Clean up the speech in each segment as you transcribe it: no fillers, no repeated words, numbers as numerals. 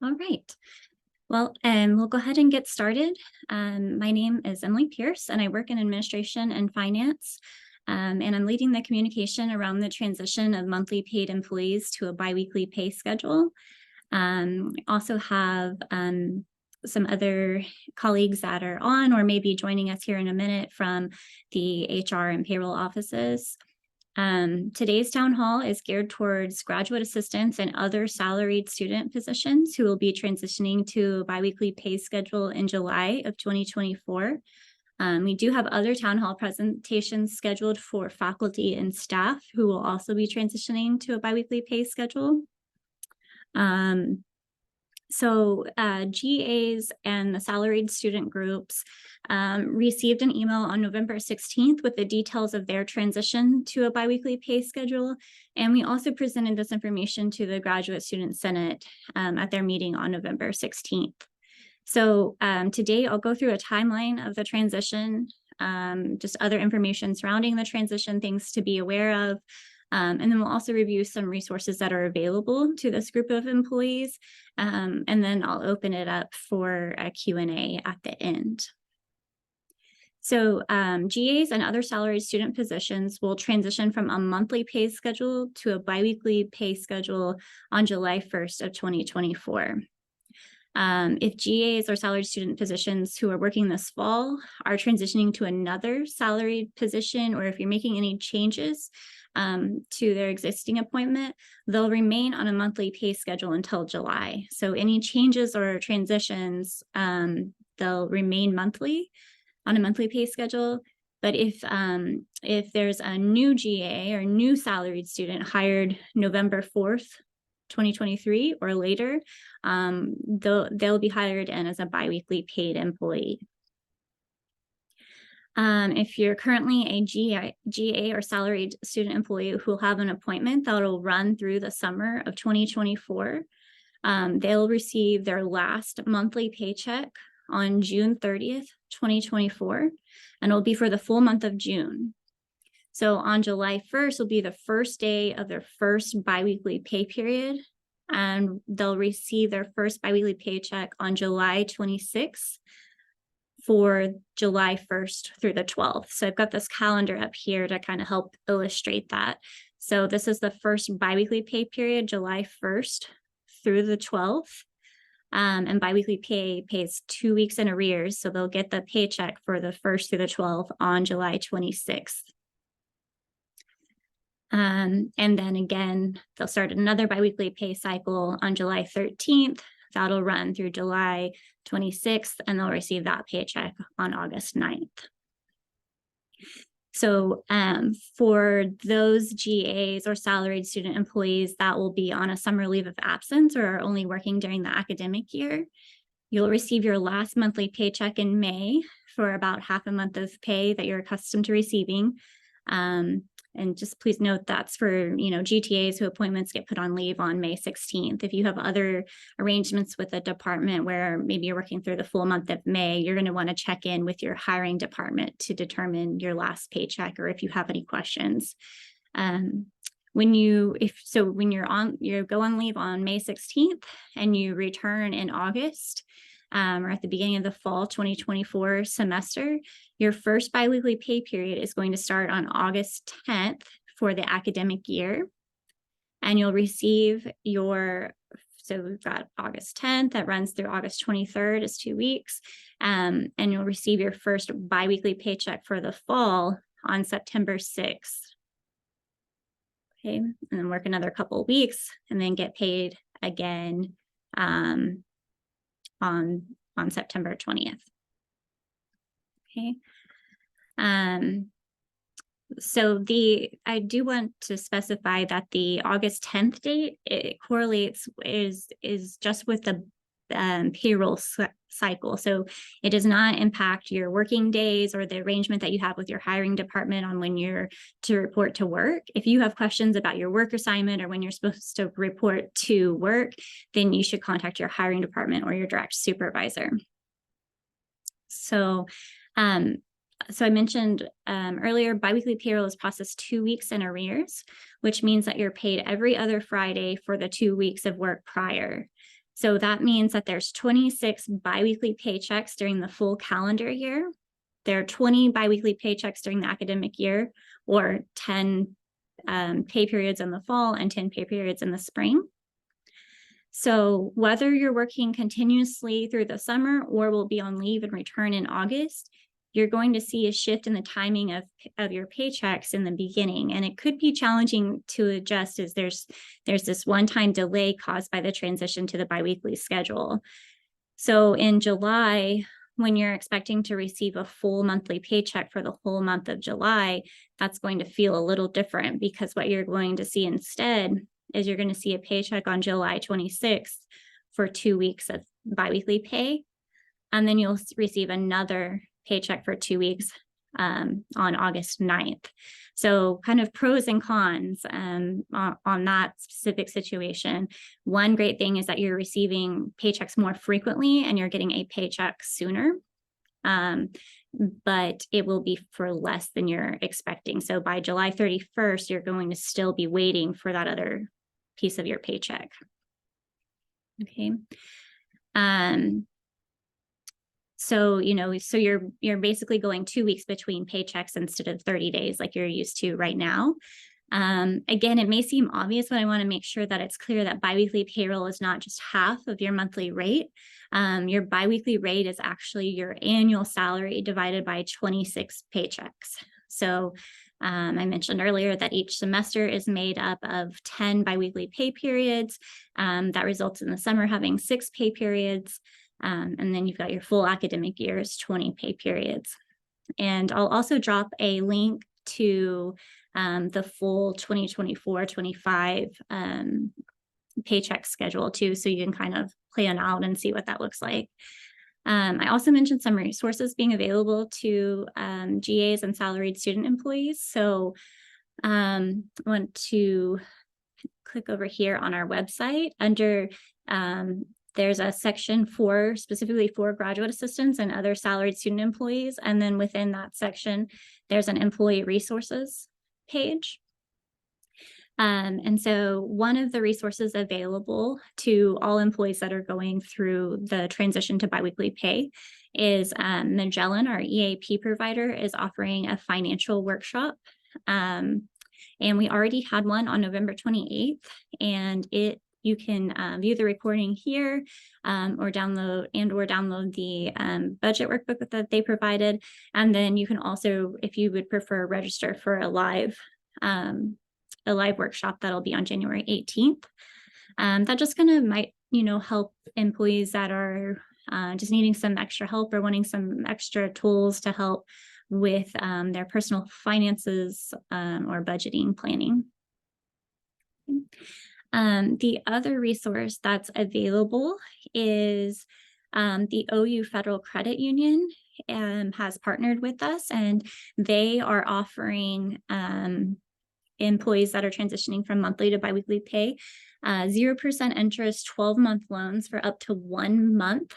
All right. Well, we'll go ahead and get started. My name is Emily Pierce, and I work in administration and finance. And I'm leading the communication around the transition of monthly paid employees to a biweekly pay schedule. I also have some other colleagues that are on or maybe joining us here in a minute from the HR and payroll offices. Today's town hall is geared towards graduate assistants and other salaried student positions who will be transitioning to a biweekly pay schedule in July of 2024. We do have other town hall presentations scheduled for faculty and staff who will also be transitioning to a biweekly pay schedule. GAs and the salaried student groups received an email on November 16th with the details of their transition to a biweekly pay schedule. And we also presented this information to the Graduate Student Senate at their meeting on November 16th. So today I'll go through a timeline of the transition, just other information surrounding the transition, things to be aware of. And then we'll also review some resources that are available to this group of employees. And then I'll open it up for a Q&A at the end. So GAs and other salaried student positions will transition from a monthly pay schedule to a biweekly pay schedule on July 1st of 2024. If GAs or salaried student positions who are working this fall are transitioning to another salaried position, or if you're making any changes to their existing appointment, they'll remain on a monthly pay schedule until July. So any changes or transitions, they'll remain monthly on a monthly pay schedule. But if there's a new GA or new salaried student hired November 4th, 2023 or later, they'll be hired in as a biweekly paid employee. If you're currently a GA or salaried student employee who will have an appointment that will run through the summer of 2024, they'll receive their last monthly paycheck on June 30th, 2024, and it'll be for the full month of June. So on July 1st will be the first day of their first biweekly pay period, and they'll receive their first biweekly paycheck on July 26th for July 1st through the 12th. So I've got this calendar up here to kind of help illustrate that. So this is the first biweekly pay period, July 1st through the 12th. And biweekly pay pays 2 weeks in arrears. So they'll get the paycheck for the 1st through the 12th on July 26th. And then again, they'll start another biweekly pay cycle on July 13th. That'll run through July 26th, and they'll receive that paycheck on August 9th. So for those GAs or salaried student employees that will be on a summer leave of absence or are only working during the academic year, you'll receive your last monthly paycheck in May for about half a month of pay that you're accustomed to receiving. And just please note that's for, GTAs who appointments get put on leave on May 16th. If you have other arrangements with the department where maybe you're working through the full month of May, you're going to want to check in with your hiring department to determine your last paycheck or if you have any questions. When you go on leave on May 16th and you return in August, or at the beginning of the fall 2024 semester, your first biweekly pay period is going to start on August 10th for the academic year. And you'll receive so we've got August 10th, that runs through August 23rd, is 2 weeks. And you'll receive your first biweekly paycheck for the fall on September 6th. Okay, and then work another couple of weeks and then get paid again on September 20th. Okay. So I do want to specify that the August 10th date, it correlates is just with the payroll cycle. So it does not impact your working days or the arrangement that you have with your hiring department on when you're to report to work. If you have questions about your work assignment or when you're supposed to report to work, then you should contact your hiring department or your direct supervisor. So I mentioned earlier, biweekly payroll is processed 2 weeks in arrears, which means that you're paid every other Friday for the 2 weeks of work prior. So that means that there's 26 biweekly paychecks during the full calendar year. There are 20 biweekly paychecks during the academic year, or 10 pay periods in the fall and 10 pay periods in the spring. So whether you're working continuously through the summer or will be on leave and return in August, you're going to see a shift in the timing of your paychecks in the beginning. And it could be challenging to adjust as there's this one-time delay caused by the transition to the biweekly schedule. So in July, when you're expecting to receive a full monthly paycheck for the whole month of July, that's going to feel a little different, because what you're going to see instead is you're going to see a paycheck on July 26th for 2 weeks of biweekly pay. And then you'll receive another paycheck for 2 weeks on August 9th. So kind of pros and cons on that specific situation. One great thing is that you're receiving paychecks more frequently and you're getting a paycheck sooner, but it will be for less than you're expecting. So by July 31st, you're going to still be waiting for that other piece of your paycheck. Okay. So, so you're basically going 2 weeks between paychecks instead of 30 days like you're used to right now. Again, it may seem obvious, but I want to make sure that it's clear that biweekly payroll is not just half of your monthly rate. Your biweekly rate is actually your annual salary divided by 26 paychecks. So I mentioned earlier that each semester is made up of 10 biweekly pay periods. That results in the summer having 6 pay periods. And then you've got your full academic year's 20 pay periods. And I'll also drop a link to the full 2024-25 paycheck schedule too, so you can kind of plan out and see what that looks like. I also mentioned some resources being available to GAs and salaried student employees. So I want to click over here on our website under there's a section specifically for graduate assistants and other salaried student employees. And then within that section, there's an employee resources page. And so one of the resources available to all employees that are going through the transition to biweekly pay is Magellan, our EAP provider, is offering a financial workshop. And we already had one on November 28th, and you can view the recording here or download the budget workbook that they provided. And then you can also, if you would prefer, register for a live workshop that'll be on January 18th. That just kind of might, help employees that are just needing some extra help or wanting some extra tools to help with their personal finances or budgeting planning. The other resource that's available is the OU Federal Credit Union has partnered with us, and they are offering employees that are transitioning from monthly to biweekly pay 0% interest 12-month loans for up to 1 month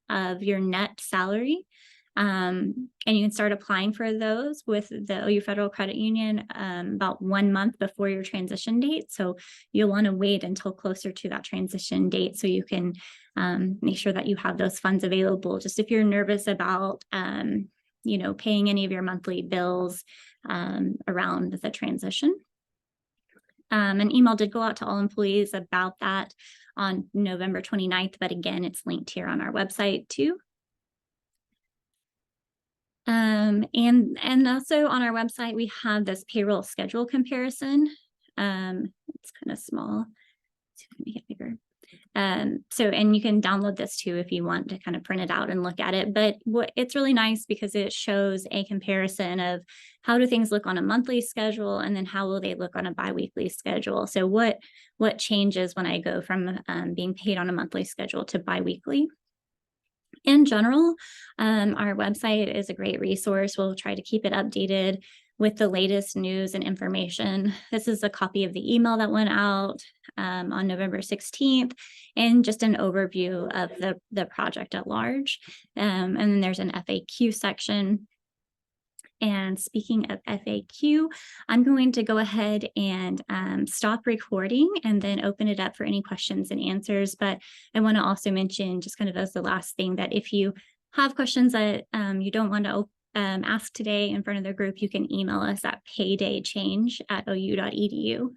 of your net salary. And you can start applying for those with the OU Federal Credit Union about 1 month before your transition date. So you'll want to wait until closer to that transition date so you can make sure that you have those funds available. Just if you're nervous about, paying any of your monthly bills around the transition. An email did go out to all employees about that on November 29th, but again, it's linked here on our website too. And also on our website, we have this payroll schedule comparison. It's kind of small. Let's see if I can make it bigger. And you can download this too if you want to kind of print it out and look at it. But it's really nice because it shows a comparison of how do things look on a monthly schedule, and then how will they look on a biweekly schedule. So what changes when I go from being paid on a monthly schedule to biweekly. In general, our website is a great resource. We'll try to keep it updated with the latest news and information. This is a copy of the email that went out on November 16th, and just an overview of the project at large. And then there's an FAQ section. And speaking of FAQ, I'm going to go ahead and stop recording and then open it up for any questions and answers. But I want to also mention, just kind of as the last thing, that if you have questions that you don't want to ask today in front of the group, you can email us at paydaychange@ou.edu.